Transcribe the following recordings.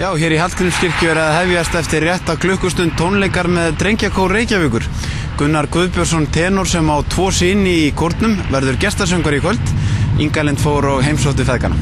Já, hér í Hallgrímskirkju að hefjast eftir rétta klukkustund tónleikar með Drengjakór Reykjavíkur. Gunnar Guðbjörnsson tenor sem á 2 syni í kórnum verður gestasöngvar í kvöld. Inga Lind fór og heimsótti feðgana.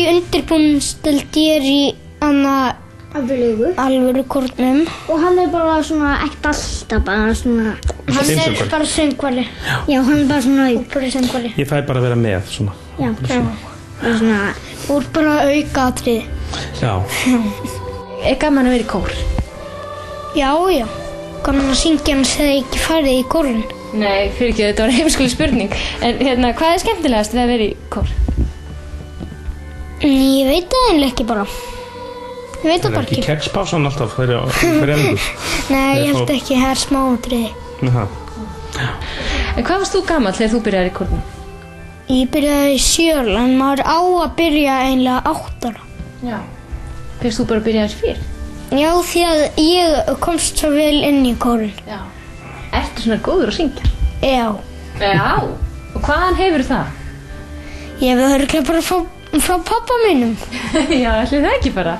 Undirbúningsdeild ég í alvöru kórnum og hann bara svona ekkert alltaf bara svona hann bara söngvari. Já, hann bara svona söngvari. Ég fæ bara að vera með svona. Já, bara svona úr bara aukaatriði. Já. Gaman að vera í kór? Já. Gaman að syngja hans þegar ég ekki farið í kórinn. Nei, fyrir ekki, þetta var heimskuleg spurning. En hvað skemmtilegast við að vera í kór? Ég veit það eiginlega ekki bara. Ég veit það bara ekki. Er ekki kekspásan alltaf fyrir endur? Nei, ég held ekki, það smá atriði. En hvað varst þú gamall þegar þú byrjaði í kórnum? Ég byrjaði í 7, en maður á að byrja eiginlega 8 ára. Já. Fyrst þú bara byrjaði fyrr? Já, því að ég komst svo vel inn í kórinn. Já. Ertu svona góður að syngja? Já. Já? Og hvaðan hefur það? Ég hef örugglega bara frá pabba mínum. Já, ætli það ekki bara.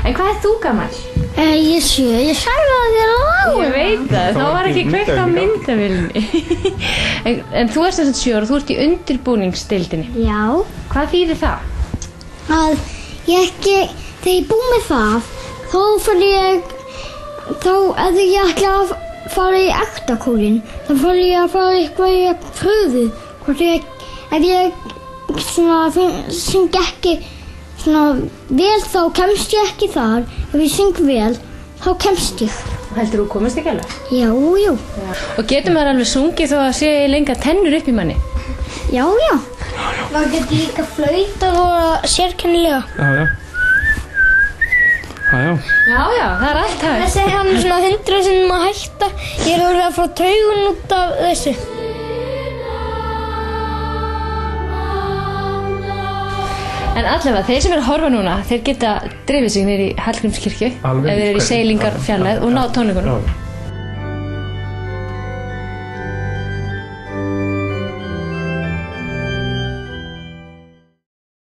En hvað er þú gamall? Ég er 7, ég sagði það þér á. Ég veit það, þá var ekki kveikt á myndavélinni. en þú ert þess að 7 ára, þú ert í undirbúningsdeildinni. Já. Hvað þýðir það? Að þegar ég búið með það, þá ef ég ætla að fara í ekta kórinn, þá ég að fara eitthvað í pröfu. Ef ég syng ekki svona vel, þá kemst ég ekki þar. Ef ég syng vel, þá kemst ég. Heldur þú komist ekki alveg? Já. Og getur maður alveg sungið þó að sé lengra tennur upp í manni? Já. Maður getur líka flautað og sérkennilega. Já, það er allt hægt. Það segir hann svona 100 sinnum að hætta. Ég er orðið að fá taugun út af þessu. En allavega, þeir sem eru að horfa núna, þeir geta drifið sig niður í Hallgrímskirkju ef þeir eru í seilingarfjarlægð og ná tónleikunum.